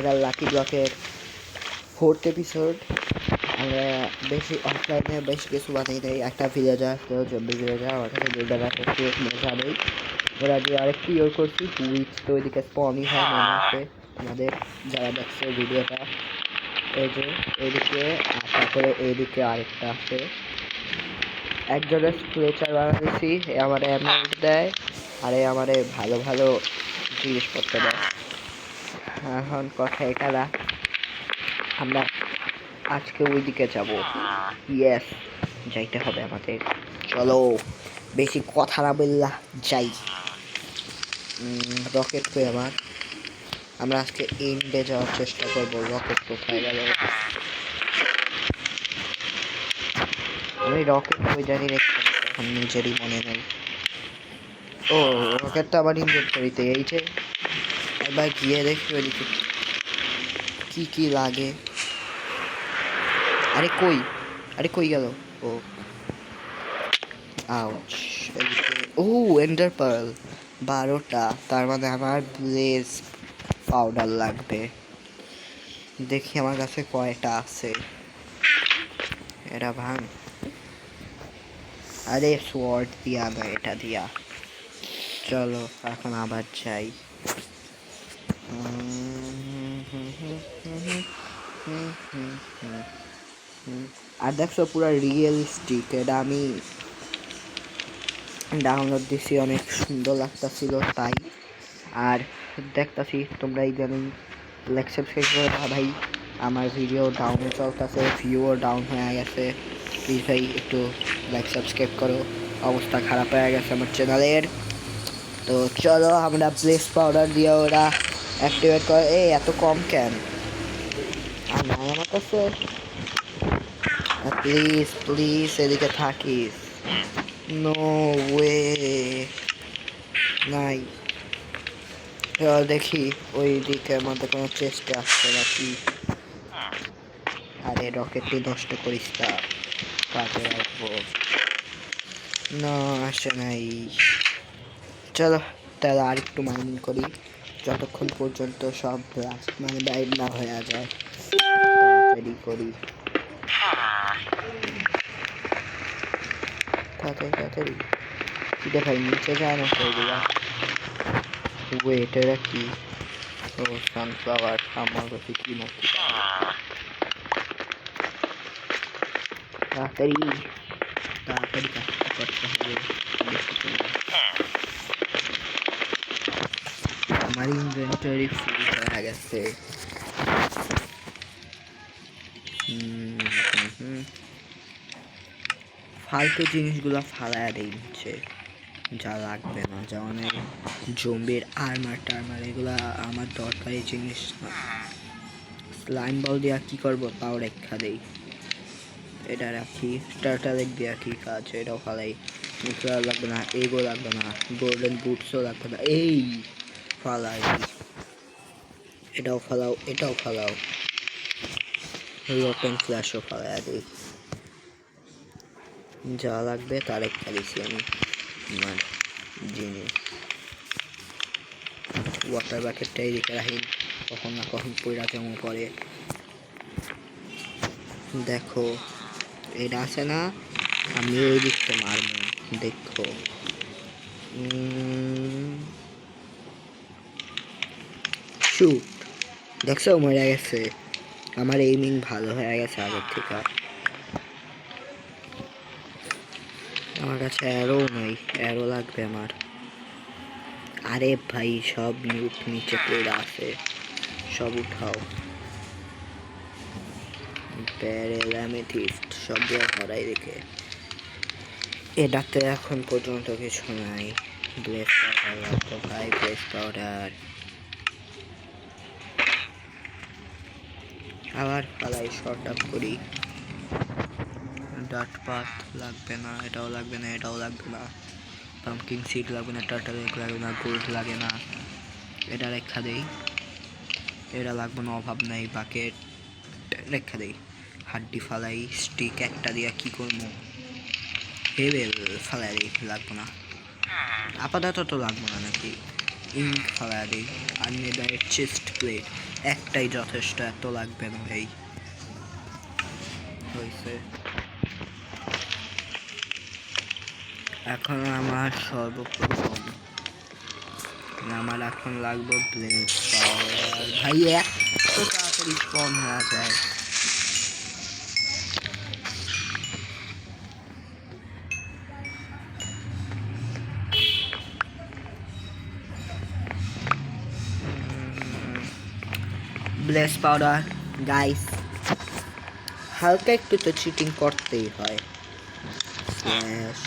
এটা লাকি ব্লকের 4th episode. আমরা বেশি অফলাইনে বেশ কিছু বানাই নেই, একটা ভিলেজার তো জম্বি ভিলেজার আমার কাছে বিল্ডার আছে, মজা নেই। ওরা দিয়ে আরেকটু ইয়ে করছি উইচ, তো ওইদিকে স্পনই হয় মনে আছে আমাদের যারা দেখছে ভিডিওটা। এই যে এইদিকে, আর তারপরে এইদিকে আরেকটা আছে। একজনের ফ্লেচার বানাতেছি, এ আমার এমএল দেয় আর এ আমারে ভালো ভালো জিনিসপত্র দেয়। এখন কথা এটা না, আমরা আজকে ওইদিকে যাব। ইয়েস, যাইতে হবে আমাদের। চলো বেশি কথা না বললা যাই। রকেট কই আমার? আমরা আজকে এন্ডে যাওয়ার চেষ্টা করবো। রকেট কোথায় গেল? আমি রকেট কই জানি না, এখন নিজেরই মনে নেই। ও রকেটটা আবার ইনভেন্টরিতে। এই যে একবার গিয়ে দেখি ওইদিকে কি কি লাগে। আরে কই, আরে কই গেল ও? আউচ। ও এন্ডার পার্ল 12টা, তার মানে আমার ব্লেজ পাউডার লাগবে। দেখি আমার কাছে কয়টা আছে। এটা ভাঙ। আরে সোয়ার্ড দিয়া না, এটা দিয়া। চলো এখন আবার যাই। আর দেখছো পুরো রিয়েলিস্টিক। এটা আমি ডাউনলোড দিছি, অনেক সুন্দর লাগতেছিল তাই। আর দেখতাছি তোমরা ইদানিং লাইক সাবস্ক্রাইব করে ভাই। আমার ভিডিও ডাউনে চলতেছে, ভিউও ডাউন হয়ে গেছে। প্লিজ ভাই একটু লাইক সাবস্ক্রাইব করো, অবস্থা খারাপ হয়ে গেছে আমার চ্যানেলের। তো চলো আমরা ব্লেজ পাউডার দিয়ে ওরা অ্যাক্টিভেট করে। এই এত কম কেন? আর নাই আমার কাছে। প্লিজ প্লিজ এদিকে থাকিস। নো ওয়ে, নাই। দেখি ওই দিকের মধ্যে কোনো চেষ্টা আসছে নাকি। আরে রকেটটি নষ্ট করিস না, কাজে রাখবো না। আসে নাই। চলো তাহলে আর একটু মাইনিং করি যতক্ষণ পর্যন্ত সব মানে বাইর না হয়ে যায়। তাড়াতাড়ি করি, তাড়াতাড়ি তাড়াতাড়ি। কিরে ভাই নিচে যায় না সেইগুলা? ওয়েট এরা কি? ও সানফ্লাওয়ার। আমার কাছে কি মতো তাড়াতাড়ি তাড়াতাড়ি কাজটা করতে হবে। আমার ইনভেন্টরি ফুল হয়ে গেছে। ফালতু জিনিসগুলো ফালায়া দেই নিচ্ছে, যা লাগবে না, যা অনেক জম্বির আর্মার টার্মার, এগুলা আমার দরকারি জিনিস না। স্লাইম বল দিয়া কি করবো তাও রেখা দেই। এটা রাখি। টার্টালেক দিয়া কি কাজ? এটাও ফালাই। মুখলা লাগবে না, এগো লাগবে না, গোল্ডেন বুটসও লাগবে না। এই ফালাই, এটাও ফালাও, এটাও ফালাও। রোটেন ফ্ল্যাশও ফালাই দিই। যা লাগবে তার একটা দিছি আমি আমার জিনিস। ওয়াটার বাকেটটা এদিকে রাখি, কখন না কখন পয়রা জমা পড়ে। দেখো এটা আছে না, আমি ওই দিকটা মারবো। দেখো শুট, দেখছো মরে গেছে। আমার এইমিং ভালো হয়ে গেছে আগের থেকে। আমার কাছে অ্যারো নাই, অ্যারো লাগবে আমার। আরে ভাই সব লুট নিচে পড়ে আছে, সব উঠাও। ব্যারেল অ্যামেথিস্ট সব দিয়ে ভরাই রেখে। এটাতে এখন পর্যন্ত কিছু নাই। ব্লেজ পাউডার লাগতো ভাই, ব্লেজ পাউডার। আবার ফালাই শর্ট আপ করি। ডাট পাত লাগবে না, এটাও লাগবে না, এটাও লাগবে না। পাম্পকিন সিড লাগবে না, টার্টল এগ লাগবে না, গোল্ড লাগে না। এটা রেখা দেই, এটা লাগবে না, অভাব নাই। বাকেট রেখা দেই। হাড্ডি ফালাই, স্টিক একটা দিয়া কি করবো? হেবেল ফালাই দিই, লাগবে না আপাতত, তো লাগবে না নাকি। ইঙ্ক ফালাই দিই। আর নেদারের চেস্ট প্লেট, একটাই যথেষ্ট, এত লাগবে না ভাই। হয়েছে। এখন আমার সর্বপ্রথম আমার এখন লাগবে ব্লেজ পাওয়ার। ভাই এত তাড়াতাড়ি স্পন হয়ে যায়। ব্লেজ পাউডার গাইস, হালকা একটু তো চিটিং করতেই হয়। স্ল্যাশ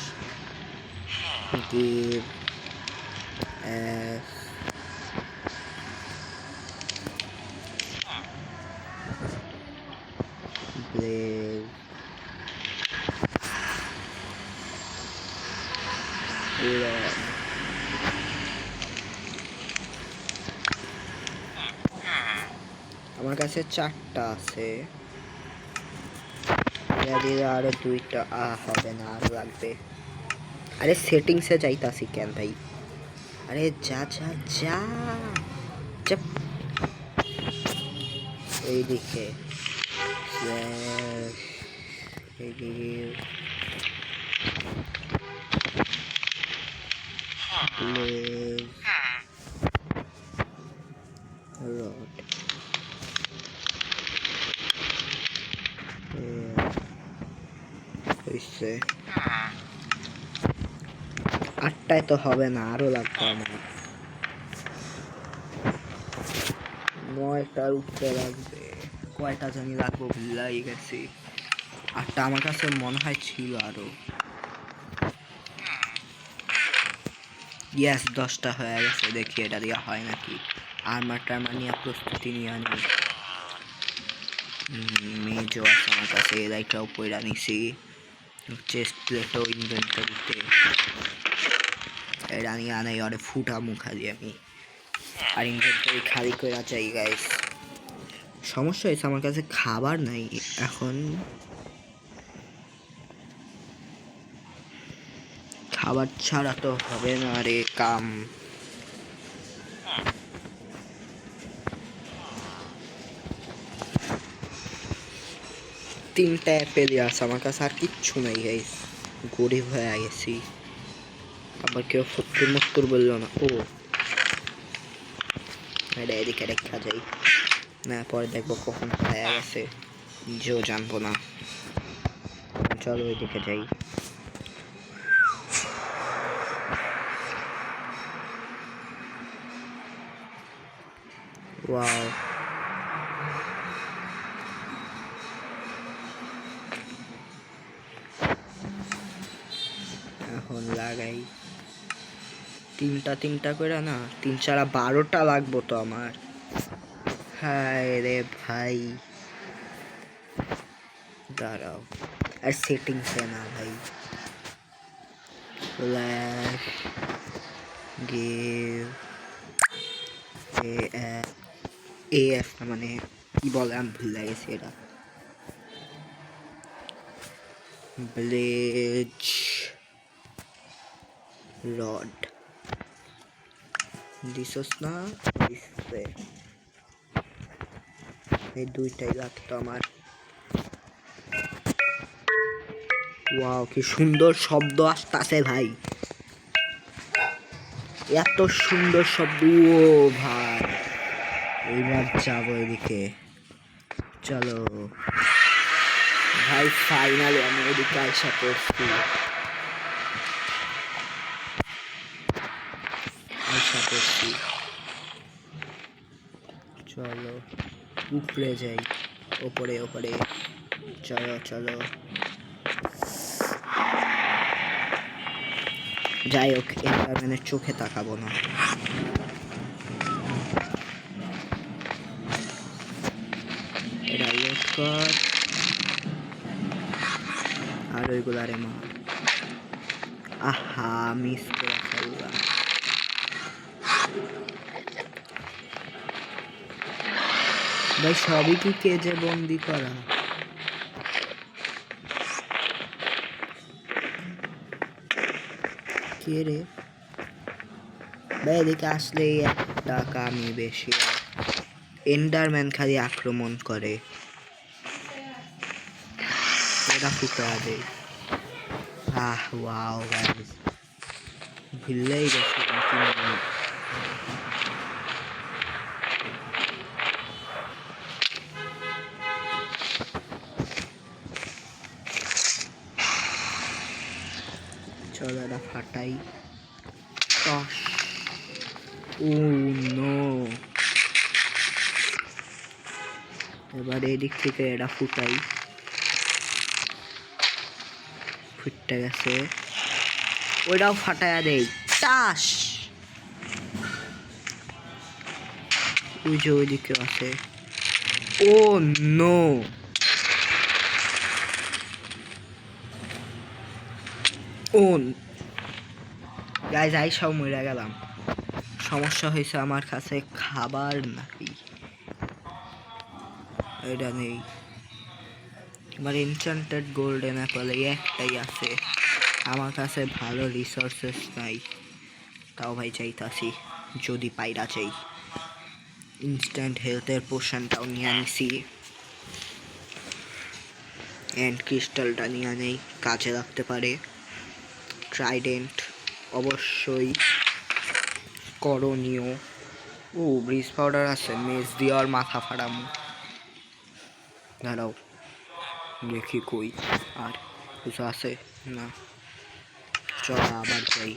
গিভ এস ব্লেজ আমার কাছে 4টা আছে, আরো 2টা হবে না, আরো লাগবে। আরে সেটিংসে যাইতাছি কেন ভাই? আরে যা যা যা চাপ এইদিকে স্ল্যাশ রড হইছে। 8টায় তো হবে না, আরো লাগবে আমার। 9টার উপরে লাগবে। কয়টা জানি লাগবে ভুলাই গেছি। 8টা আমার কাছে মনে হয় ছিল আরো। ইয়েস 10টা হয়ে গেছে। দেখি এটা দিয়ে হয় নাকি। আর্মার টার্মার নিয়ে প্রস্তুতি নিয়ে আনি। মেজও আছে আমার কাছে, এলাইটাও পয়রা নিছি। চেস্ট প্লেটও ইনভেন্টরিতে। এটা নিয়ে আনাই আরে ফুটা মুখা দিয়ে আমি। আর ইনভেন্টরি খালি করে চাই গাইস। সমস্যা হয়েছে আমার কাছে খাবার নাই এখন। খাবার ছাড়া তো হবে না রে কাম। তিনটা অ্যাপেলই আছে আমার কাছে, আর কিচ্ছু নাই গাইস। গরিব হয়ে গেছি। আবার কেউ ফত্তর মত্তর বললো না। ও এটা এদিকে রেখা যাই না, পরে দেখবো কখন হয়ে গেছে, নিজেও জানবো না। চলো ওইদিকে যাই। ওয়াও এখন লাগাই। তিনটা করে না, 3 4 12টা লাগবো তো আমার। হায় রে ভাই, দাঁড়াও। আর সেটিংসে না ভাই। ফ্ল্যাশ গিভ এএফ মানে কি বলে আমি ভুলে গেছি। এটা ব্লেজ রড দিছস না, দিছে। এই 2টাই লাগতো আমার। ওয়াও কি সুন্দর শব্দ আসতেছে ভাই, এত সুন্দর শব্দ। ও ভাই এইবার যাবো এদিকে। চলো ভাই, ফাইনালি আমি এদিকে আশা করছি। চলো উপরে যাই, ওপরে ওপরে। চলো চলো যাই হোক, এন্ডারম্যানের চোখে তাকাবো না। এটা লোড কর আর ওইগুলারে মার। আহা মিস করে ফেললাম। ভাই সবই কি কেজে বন্দি করা? কে রে ভাই? এদিকে আসলেই একটা কামি বেশি। এন্ডারম্যান খালি আক্রমণ করে। এটা ফুটা দেয়। ওয়াও গাইস, ভুললেই গেছি চলো এটা ফাটাই। ও নো, এবার এদিক থেকে এটা ফুটাই। ফুটতে গেছে, ওইটাও ফাটায়া দেই। টাস, ওই যে ওইদিকে আছে। ও নো, ও গাইজ আইসাও মরে গেলাম। সমস্যা হয়েছে আমার কাছে খাবার নাকি, এটা নেই। আমার এনচান্টেড গোল্ডেন অ্যাপল একটাই আছে, আমার কাছে ভালো রিসোর্সেস নাই। তাও ভাই চাইতাছি, যদি পাইরা চাই। ইনস্ট্যান্ট হেলথের পোশনটাও নিয়ে আনিছি, অ্যান্ড ক্রিস্টালটা নিয়ে নেই, কাজে লাগতে পারে। ট্রাইডেন্ট অবশ্যই করণীয়। ও ব্রিজ পাউডার আছে, মেজ দিয়ে আর মাথা ফাড়ামু। দাঁড়াও দেখি কই আর কিছু আছে না। চল আবার যাই।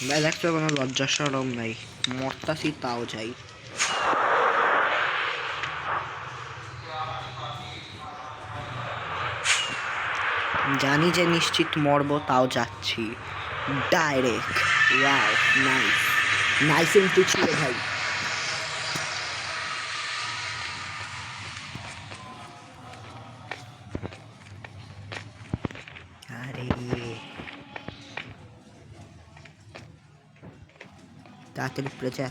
ভাই দেখছো কোনো লজ্জা সরম নাই, মরতাছি তাও যাই। জানি যে নিশ্চিত মরবো, তাও যাচ্ছি direct. Wow nice, nice entry ছিল ভাই। আরে তাড়াতাড়ি উপরে যা।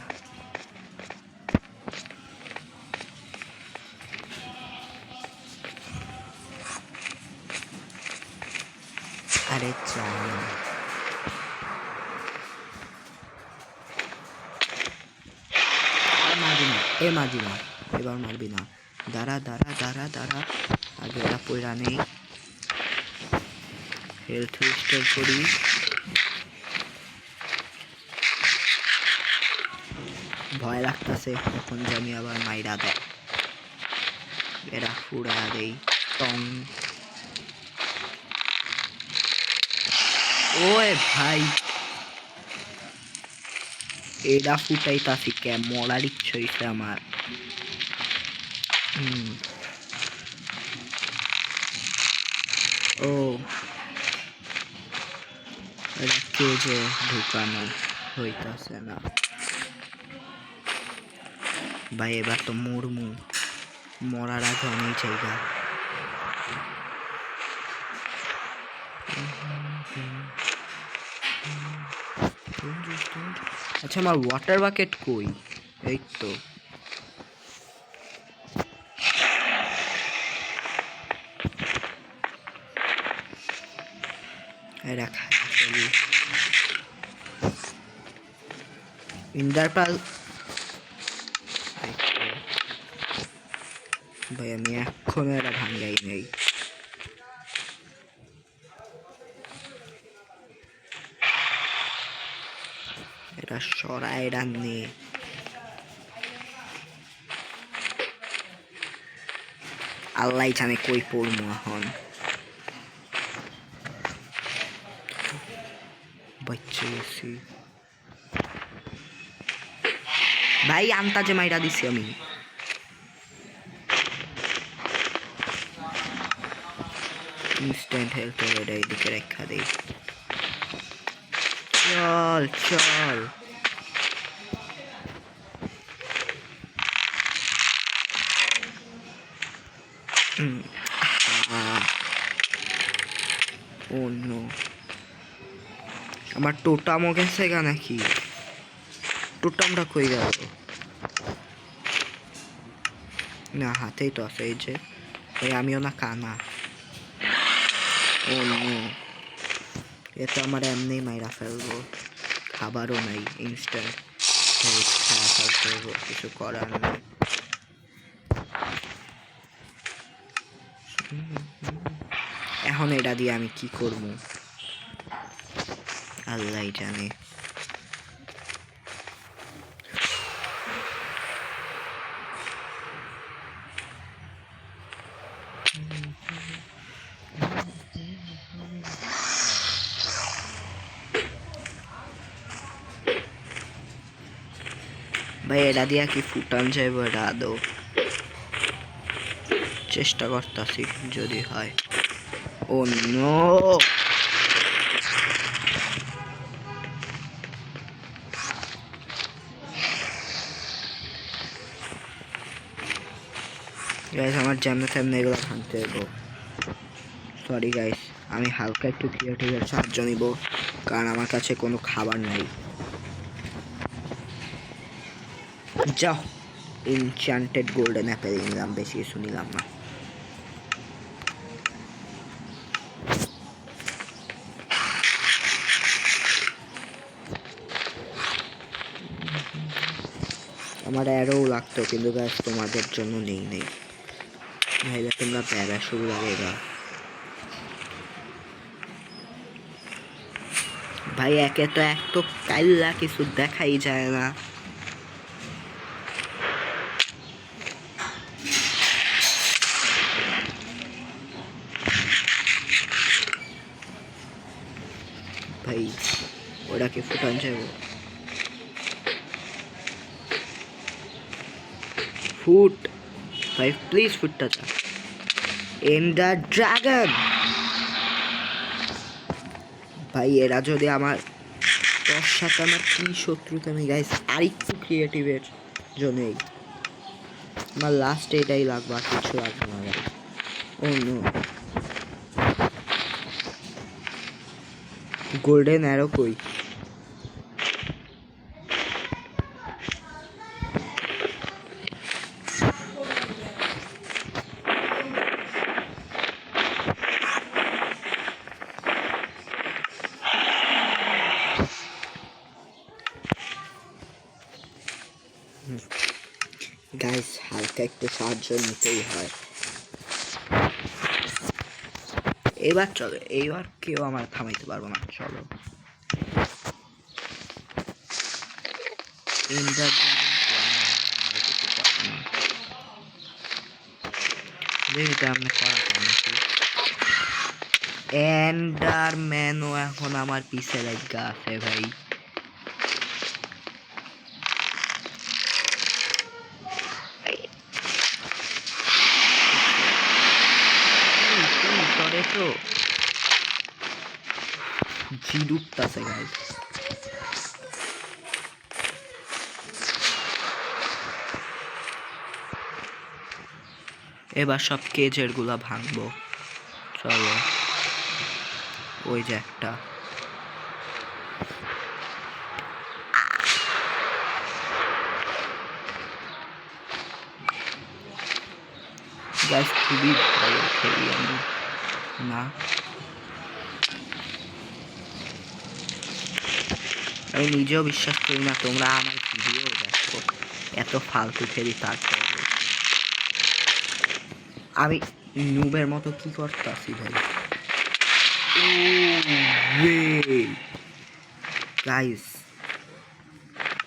আরে চা, মারবি না, মারবি না, এবার মারবি না। দাঁড়া দাঁড়া দাঁড়া দাঁড়া, আগে ওরা পয়রা নেই। হেলথ রিস্টোর করি। ভয় লাগতেছে কখন জানি আবার মাইরা দেয়। এরা ফুড়া দেই টং। ওয়ে ভাই, এরা ফুটাইতাছি কে, মরার ইচ্ছে হইছে আমার। ও এটা কেজে ঢুকানো হইতাছে না ভাই, এবার তো মরমু, মরার আগে অনেক জায়গা। আচ্ছা আমার ওয়াটার বাকেট কই? এই তো, রাখা ইন্দারপাল। ভাই আমি এখনো এটা ভাঙ্গাই নেই। এটা সরাই রান্নি। আল্লাহ জানে কই পড়মু এখন। বাচ্চা গেছি ভাই, আন্তাজে মাইরা দিছি আমি। ইনস্ট্যান্ট হেলথ এটা এদিকে রেখা দেই। চল চল, ও নো, আমার টোটামও গেছে গা নাকি? টোটামটা কই গেল? না হাতেই তো আছে, এই যে ভাই আমিও না কানা। ও নো, এ তো আমার এমনি মাইরা ফেলবো, খাবারও নাই। ইনস্ট্যান্ট খেলতে হবে, কিছু করার নেই। এখন এটা দিয়ে আমি কি করব আল্লাহই জানে। ভাই এটা দিয়া কি ফুটান যাইব, এটা আদৌ চেষ্টা করতেছি যদি হয়। ও নো, গাইস আমার যেমন তেমনি এগুলো ভাঙতে দেবো। সরি গাইস, আমি হালকা একটু ক্রিয়েটিভের সাহায্য নিব, কারণ আমার কাছে কোনো খাবার নাই। যাও, এনচ্যান্টেড গোল্ডেন অ্যাপেল নিলাম, বেশি কিছু নিলাম না। আমার অ্যারোও লাগতো, কিন্তু গাছ তোমাদের জন্য নেই ভাইবা তোমরা প্যারা শুরু লাগেগা। ভাই একে তো এক তো কাইল্লা কিছু দেখাই যায় না। ভাই ওটাকে ফুটান যাবো, ফুট ভাই প্লিজ ফুটটা যা। এন্ডার ড্রাগন ভাই, এরা যদি আমার তোর সাথে আমার কি শত্রুতা, আমি গাইস আরেকটু ক্রিয়েটিভের জন্যই আমার লাস্ট এটাই লাগবে, আর কিছু লাগবে না গাইস। ও নো, গোল্ডেন অ্যারো কই? গাইস হালকা একটু সাহায্য নিতেই হয়। এবার চলো, এইবার কেউ আমার থামাইতে পারবো না, চলো। এন্ডারম্যানও এখন আমার পিছে লাগা আছে ভাই। তো জিডুকতাছে গাইস। এবার সব কেজের গুলা ভাঙবো, চলো। ওই যে একটা গাইস, খুবই ভালো খেলি আমি না। আমি নিজেও বিশ্বাস করি না তোমরা আমার ভিডিও দেখো, এত ফালতু খেলি। তারপর আমি নুবের মতো কি করতেছি ভাই? গাইস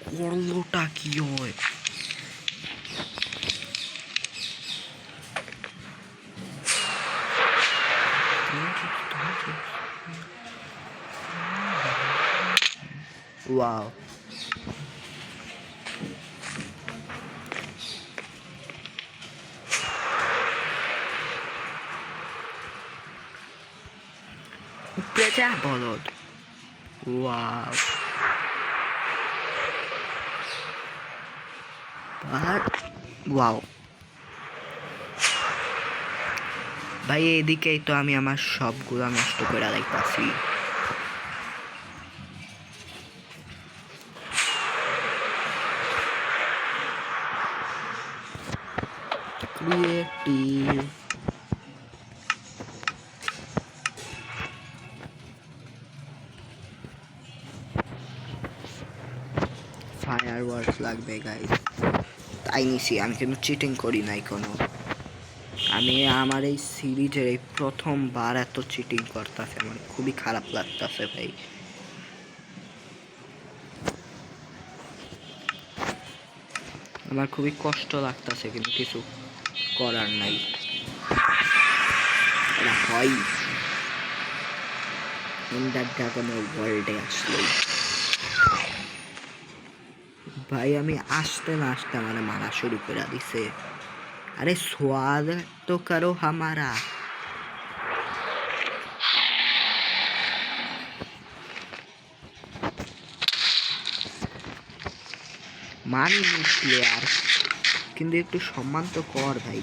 করলোটা কি হয়? ওয়াও, পেঁচা বলদ। ওয়াও, ওয়াও ভাই, এদিকেই তো আমি আমার সবগুলা নষ্ট করে লাইতাছি। ক্রিয়েটিভ ফায়ারওয়ার্ক লাগবে গাইস, তাই নিছি। আমি কিন্তু চিটিং করি নাই কোনো। আমি আমার এই সিরিজের এই প্রথমবার এত চিটিং করতেছে, আমার খুবই খারাপ লাগতেছে ভাই। আমার খুবই কষ্ট লাগতেছে, কিন্তু কিছু করার নাই। এটা হয় এন্ডার ড্রাগনের ওয়ার্ল্ডে আসলে ভাই। আমি আসতে না আসতে মানে মারা শুরু করে দিছে। अरे स्वागत तो करो हमारा। मानी प्लेयर কিন্তু একটু সম্মান তো কর ভাই।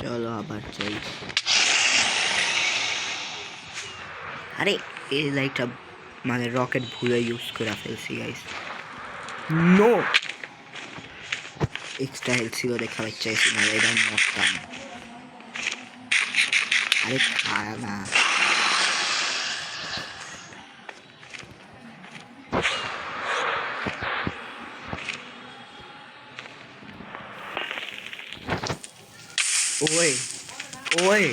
চলো আবার যাই। আরে এই লাইটটা মানে রকেট ভুলে ইউজ করে ফেলছি গাইস। নো এক্সট্রা হেলথ ছিল দেখা চাইছি না, এটা মরতাম। আরে খায় না। ওই ওই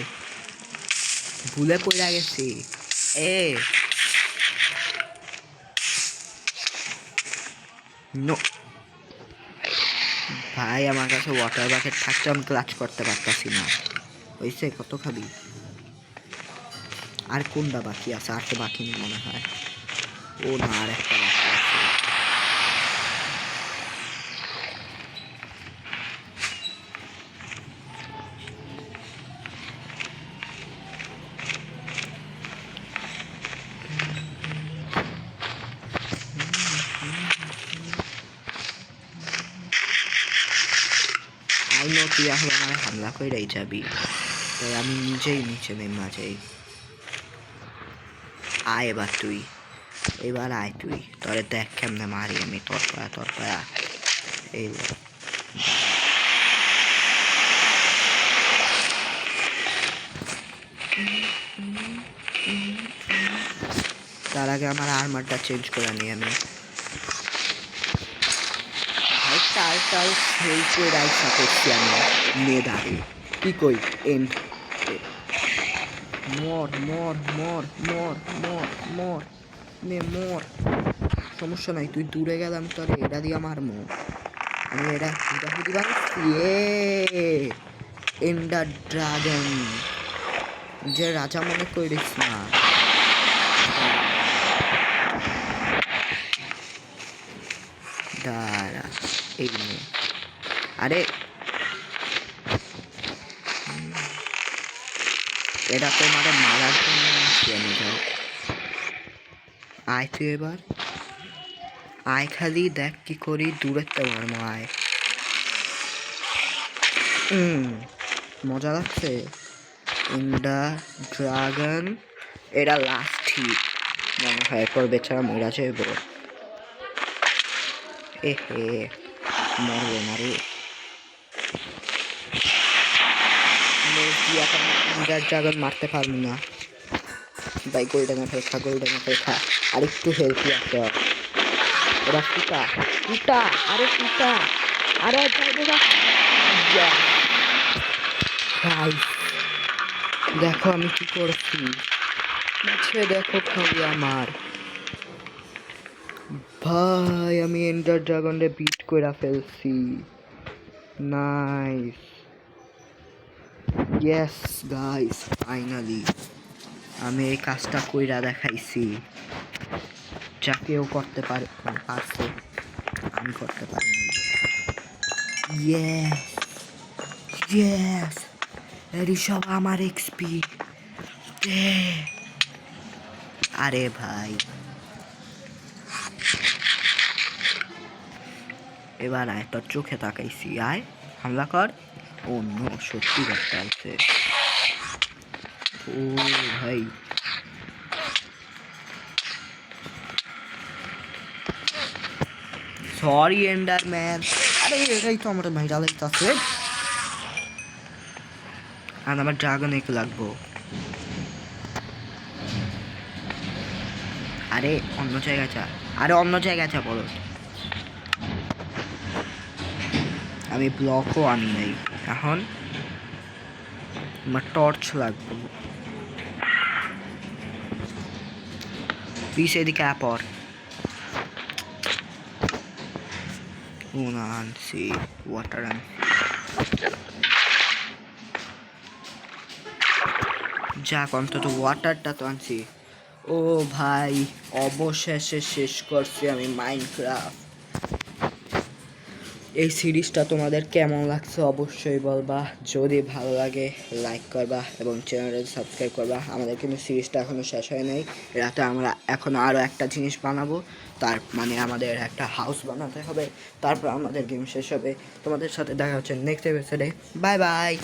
ভুলে পড়ে গেছি। এ নো ভাই, আমার কাছে ওয়াটার বাকেট থাকতে আমি ক্লাচ করতে পারতাছি না। হয়েছে, কত খাবি? আর কোনটা বাকি আছে? আর তো বাকি নেই মনে হয়। ও না, আর একটা বাকি আছে। আই নো তুই এখন আমার হামলা কইরাই যাবি, তাই আমি নিজেই নিচে নেমা যাই। আয় এবার তুই, এবার আয় তুই। তোরে দেখ কেমনে মারি আমি। তরপায়া এই তার আগে আমার আর্মারটা চেঞ্জ করে নিই আমি। ভাই টাল খেলতে রাইসা করছি আমি মেধারে। কি কই এন্ড মর মর মর মর মর মর মে মর। সমস্যা নাই, তুই দূরে গেলে আমি তোর এটা দিয়ে মারমু। আমি এটা হুদাহুদি বানাচ্ছি। এন্ডার ড্রাগন যে রাজা মনে করিস না। দাঁড়া এই নে। আরে এটা তো মানে মারার জন্য আসছি আমি। যাও আয় তুই এবার আয়, খালি দেখ কি করি। দূরের তো মারমো, আয়। মজা লাগছে। এন্ডার ড্রাগন এটা লাস্ট হিট মনে হয়, এরপর বেচারা মরা যাইব। এ হে মরবো না রে। এন্ডার ড্রাগন মারতে পারবো না ভাই। গোল্ডেন অ্যাপেল খা, গোল্ডেন অ্যাপেল খা। আর একটু হেলথি আছে ওরা। ফুটা ফুটা, আরে ফুটা, আরে দেখো আমি কি করছি। পিছে দেখো খালি আমার। ভাই আমি এন্ডার ড্রাগনরে বিট করে ফেলছি। নাইস, ইয়েস গাইস, ফাইনালি আমি এই কাজটা কইরা দেখাইছি। যা কেউ করতে পারছে, আমি করতে পারি। ইয়েস ইয়েস, এরই সব আমার এক্সপি। আরে ভাই এবার আয়, তোর চোখে তাকাইছি। আয় হামলা কর। ও নো, সত্যি করতে আছে। ও ভাই সরি এন্ডারম্যান। আরে এটাই তো আমার ভাইরাল হইতাছে। আর আমার ড্রাগন এক লাগবো। আরে অন্য জায়গায় যা, আরে অন্য জায়গায় যা বলো। আমি ব্লকও আনি নাই। এখন আমার টর্চ লাগবে। প্লিজ এদিকে আপর আনছি ওয়াটার আনছি। যাক অন্তত ওয়াটারটা তো আনছি। ও ভাই অবশেষে শেষ করছি আমি মাইনক্রাফট। এই সিরিজটা তোমাদের কেমন লাগছে অবশ্যই বলবা। যদি ভালো লাগে লাইক করবা এবং চ্যানেলটা সাবস্ক্রাইব করবা। আমাদের কিন্তু সিরিজটা এখনও শেষ হয় নাই। রাতে আমরা এখনও আরও একটা জিনিস বানাবো, তার মানে আমাদের একটা হাউস বানাতে হবে, তারপর আমাদের গেম শেষ হবে। তোমাদের সাথে দেখা হচ্ছে নেক্সট এপিসোডে। Bye bye.